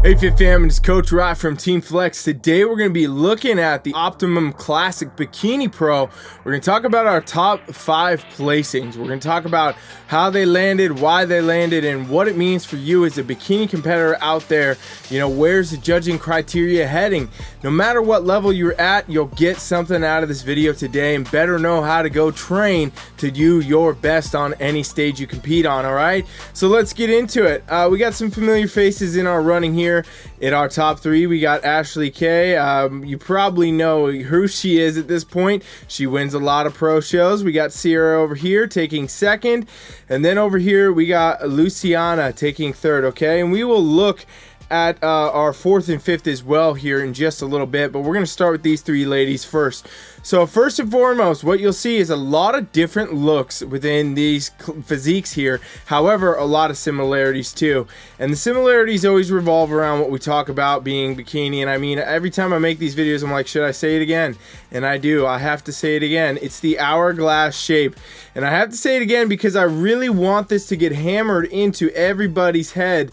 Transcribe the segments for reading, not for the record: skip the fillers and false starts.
Hey Fit Fam, it's Coach Rant from Team Flex. Today we're going to be looking at the Optimum Classic Bikini Pro. We're going to talk about our top 5 placings. We're going to talk about how they landed, why they landed, and what it means for you as a bikini competitor out there. You know, where's the judging criteria heading? No matter what level you're at, you'll get something out of this video today and better know how to go train to do your best on any stage you compete on, all right? So let's get into it. We got some familiar faces in our running here. In our top 3, we got Ashley K. You probably know who she is at this point. She wins a lot of pro shows. We got Sierra over here taking 2nd. And then over here, we got Luciana taking 3rd, okay? And we will look at our 4th and 5th as well here in just a little bit, but we're going to start with these 3 ladies first. So first and foremost, what you'll see is a lot of different looks within these physiques here. However, a lot of similarities too. And the similarities always revolve around what we talk about being bikini. And I mean, every time I make these videos, I'm like, should I say it again? And I do. I have to say it again. It's the hourglass shape. And I have to say it again because I really want this to get hammered into everybody's head.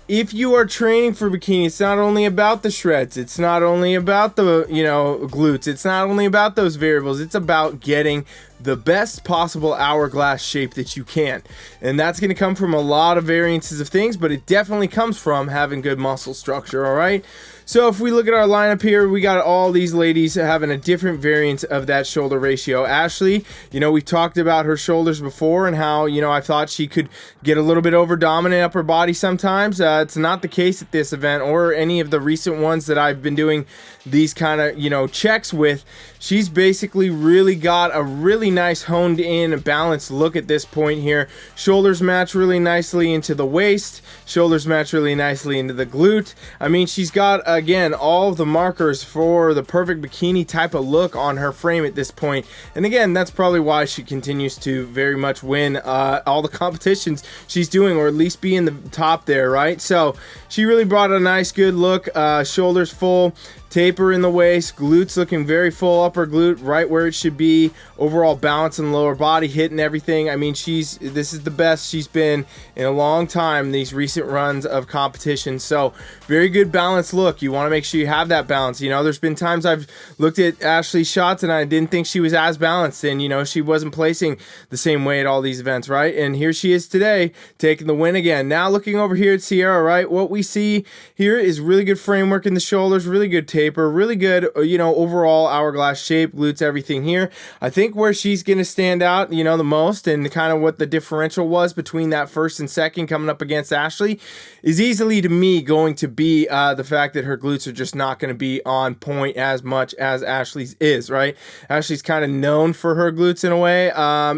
If you are training for bikini, it's not only about the shreds, it's not only about the, glutes, it's not only about those variables, it's about getting the best possible hourglass shape that you can. And that's going to come from a lot of variances of things, but it definitely comes from having good muscle structure, all right? So if we look at our lineup here, we got all these ladies having a different variant of that shoulder ratio. Ashley, we talked about her shoulders before and how, I thought she could get a little bit over dominant upper body sometimes. It's not the case at this event or any of the recent ones that I've been doing these kind of, checks with. She's basically really got a really nice honed in balanced look at this point here. Shoulders match really nicely into the waist. Shoulders match really nicely into the glute. I mean, she's got, again, all of the markers for the perfect bikini type of look on her frame at this point. And again, that's probably why she continues to very much win all the competitions she's doing, or at least be in the top there, right? So she really brought a nice, good look. Shoulders full. Taper in the waist, glutes looking very full, upper glute right where it should be, overall balance in the lower body, hitting everything. I mean, this is the best she's been in a long time, these recent runs of competition. So very good balanced look. You want to make sure you have that balance. There's been times I've looked at Ashley's shots and I didn't think she was as balanced, and she wasn't placing the same way at all these events, right? And here she is today taking the win again. Now looking over here at Sierra, right? What we see here is really good framework in the shoulders, really good taper, really good, overall hourglass shape, glutes, everything here. I think where she's going to stand out, the most, and kind of what the differential was between that 1st and 2nd coming up against Ashley is easily, to me, going to be the fact that her glutes are just not going to be on point as much as Ashley's is, right? Ashley's kind of known for her glutes in a way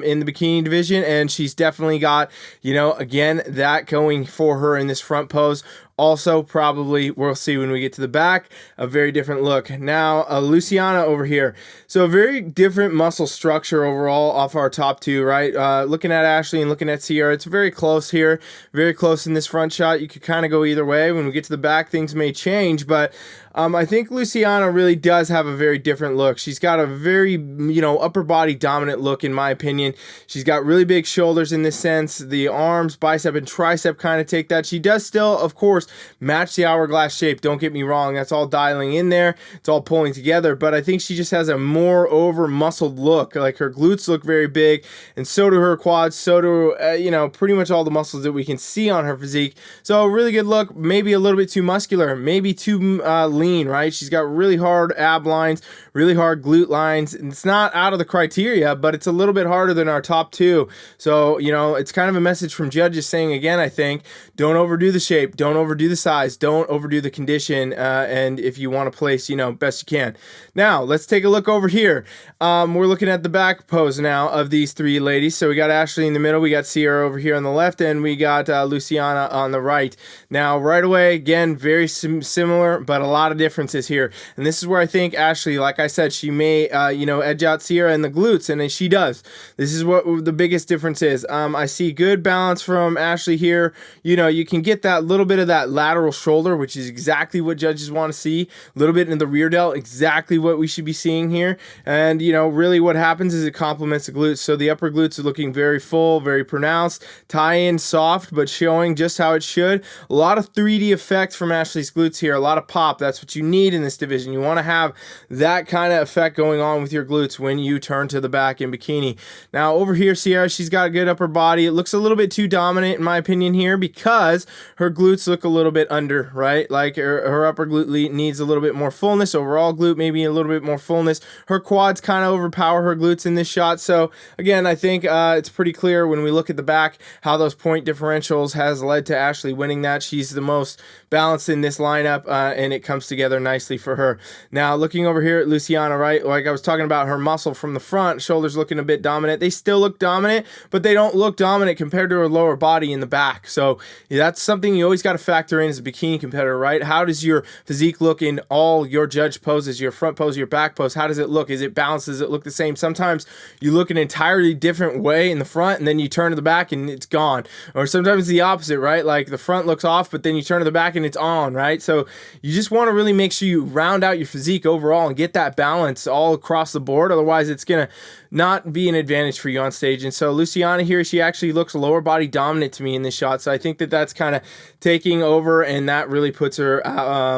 in the bikini division, and she's definitely got, again, that going for her in this front pose. Also, probably, we'll see when we get to the back, a very different look. Now, Luciana over here. So a very different muscle structure overall off our top 2, right? Looking at Ashley and looking at Sierra, it's very close here, very close in this front shot. You could kind of go either way. When we get to the back, things may change, but I think Luciana really does have a very different look. She's got a very, upper body dominant look, in my opinion. She's got really big shoulders in this sense. The arms, bicep, and tricep kind of take that. She does still, of course, match the hourglass shape. Don't get me wrong. That's all dialing in there. It's all pulling together. But I think she just has a more over muscled look. Like her glutes look very big, and so do her quads. So do, pretty much all the muscles that we can see on her physique. So a really good look. Maybe a little bit too muscular. Maybe too lean, right? She's got really hard ab lines, really hard glute lines. And it's not out of the criteria, but it's a little bit harder than our top 2. So, it's kind of a message from judges saying, again, I think, don't overdo the shape. Don't overdo the size, don't overdo the condition, and if you want to place, best you can. Now, let's take a look over here. We're looking at the back pose now of these 3 ladies. So we got Ashley in the middle, we got Sierra over here on the left, and we got Luciana on the right. Now, right away, again, very similar, but a lot of differences here. And this is where I think Ashley, like I said, she may, edge out Sierra in the glutes, and she does. This is what the biggest difference is. I see good balance from Ashley here. You can get that little bit of that lateral shoulder, which is exactly what judges want to see. A little bit in the rear delt, exactly what we should be seeing here. And, really what happens is it complements the glutes. So the upper glutes are looking very full, very pronounced, tie in soft, but showing just how it should. A lot of 3D effect from Ashley's glutes here, a lot of pop. That's what you need in this division. You want to have that kind of effect going on with your glutes when you turn to the back in bikini. Now over here, Sierra, she's got a good upper body. It looks a little bit too dominant in my opinion here because her glutes look a little bit under, right? Like her upper glute needs a little bit more fullness. Overall glute maybe a little bit more fullness. Her quads kind of overpower her glutes in this shot. So again, I think it's pretty clear when we look at the back how those point differentials has led to Ashley winning that. She's the most balanced in this lineup, and it comes together nicely for her. Now looking over here at Luciana, right, like I was talking about her muscle from the front, shoulders looking a bit dominant. They still look dominant, but they don't look dominant compared to her lower body in the back. So that's something you always got to factor in as a bikini competitor, right? How does your physique look in all your judge poses, your front pose, your back pose? How does it look? Is it balanced? Does it look the same? Sometimes you look an entirely different way in the front and then you turn to the back and it's gone. Or sometimes it's the opposite, right? Like the front looks off, but then you turn to the back and it's on, right? So you just want to really make sure you round out your physique overall and get that balance all across the board. Otherwise, it's going to not be an advantage for you on stage. And so Luciana here, she actually looks lower body dominant to me in this shot. So I think that that's kind of taking over, and that really puts her,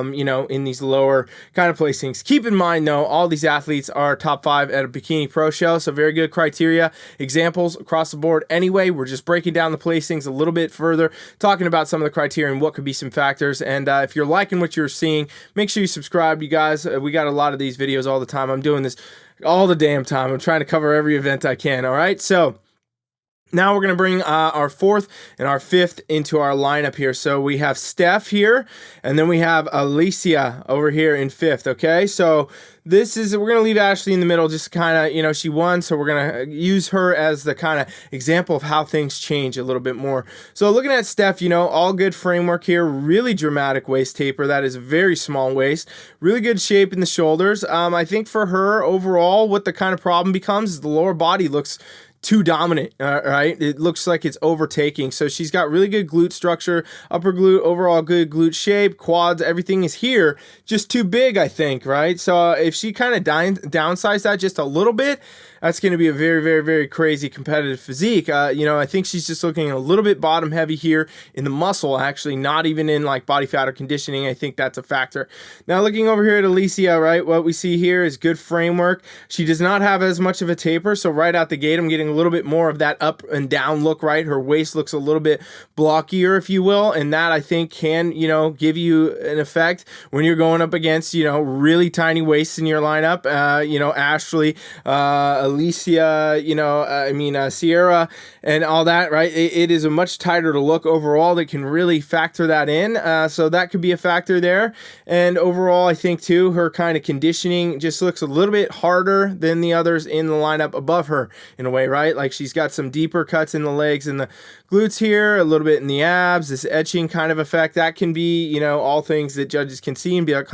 in these lower kind of placings. Keep in mind, though, all these athletes are top 5 at a Bikini Pro show. So very good criteria, examples across the board. Anyway, we're just breaking down the placings a little bit further, talking about some of the criteria and what could be some factors. And if you're liking what you're seeing, make sure you subscribe, you guys. We got a lot of these videos all the time. I'm doing this all the damn time. I'm trying to cover every event I can. All right. So now we're going to bring our 4th and our 5th into our lineup here. So we have Steph here, and then we have Alicia over here in 5th. Okay. So we're going to leave Ashley in the middle, just kind of, she won. So we're going to use her as the kind of example of how things change a little bit more. So looking at Steph, all good framework here, really dramatic waist taper. That is a very small waist, really good shape in the shoulders. I think for her overall, what the kind of problem becomes is the lower body looks too dominant, right? It looks like it's overtaking. So she's got really good glute structure, upper glute, overall good glute shape, quads, everything is here, just too big, I think, right? So if she kind of downsized that just a little bit, that's going to be a very, very, very crazy competitive physique. I think she's just looking a little bit bottom heavy here in the muscle, actually, not even in like body fat or conditioning. I think that's a factor. Now looking over here at Alicia, right, what we see here is good framework. She does not have as much of a taper. So right out the gate, I'm getting a little bit more of that up and down look, right? Her waist looks a little bit blockier, if you will. And that I think can, give you an effect when you're going up against, really tiny waists in your lineup. Ashley, Alicia, Sierra and all that, right? It is a much tighter to look overall that can really factor that in. So that could be a factor there. And overall, I think too, her kind of conditioning just looks a little bit harder than the others in the lineup above her in a way, right? Like she's got some deeper cuts in the legs and the glutes here, a little bit in the abs, this etching kind of effect. That can be, all things that judges can see and be like,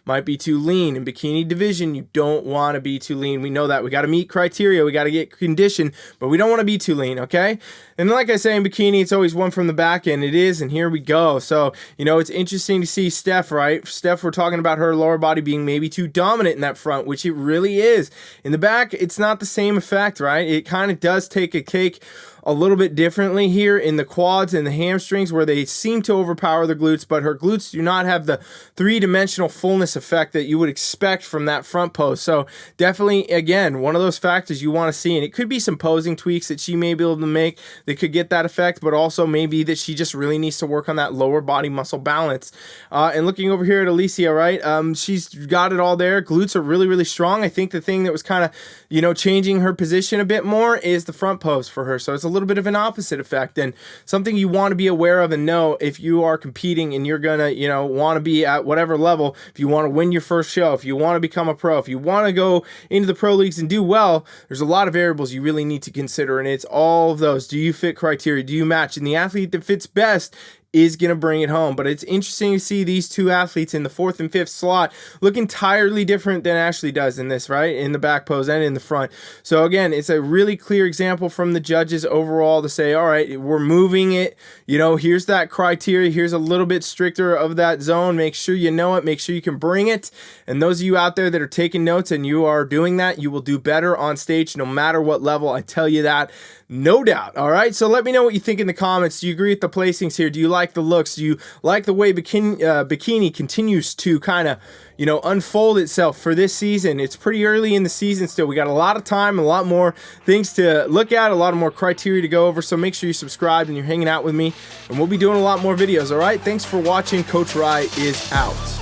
might be too lean. In bikini division, you don't want to be too lean. We know that. We got to meet criteria. We got to get conditioned, but we don't want to be too lean, okay? And like I say, in bikini, it's always one from the back end. It is, and here we go. So, it's interesting to see Steph, right? Steph, we're talking about her lower body being maybe too dominant in that front, which it really is. In the back, it's not the same effect, right? It kind of does take a cake a little bit differently here in the quads and the hamstrings where they seem to overpower the glutes, but her glutes do not have the three-dimensional fullness effect that you would expect from that front pose. So definitely, again, one of those factors you want to see, and it could be some posing tweaks that she may be able to make that could get that effect, but also maybe that she just really needs to work on that lower body muscle balance. And looking over here at Alicia, right, she's got it all there. Glutes are really, really strong. I think the thing that was kind of, changing her position a bit more is the front pose for her. So it's a little bit of an opposite effect, and something you want to be aware of and know if you are competing and you're gonna want to be at whatever level. If you want to win your first show, if you want to become a pro, if you want to go into the pro leagues and do well, there's a lot of variables you really need to consider, and it's all of those. Do you fit criteria? Do you match? And the athlete that fits best is going to bring it home. But it's interesting to see these two athletes in the 4th and 5th slot look entirely different than Ashley does in this, right? In the back pose and in the front. So again, it's a really clear example from the judges overall to say, all right, we're moving it. You know, here's that criteria. Here's a little bit stricter of that zone. Make sure you know it. Make sure you can bring it. And those of you out there that are taking notes and you are doing that, you will do better on stage no matter what level. I tell you that, no doubt. All right, so let me know what you think in the comments. Do you agree with the placings here? Do you like the looks? Do you like the way Bikini continues to kind of, you know, unfold itself for this season? It's pretty early in the season still. We got a lot of time, a lot more things to look at, a lot of more criteria to go over. So make sure you subscribe and you're hanging out with me, and we'll be doing a lot more videos. All right, thanks for watching. Coach Rye is out.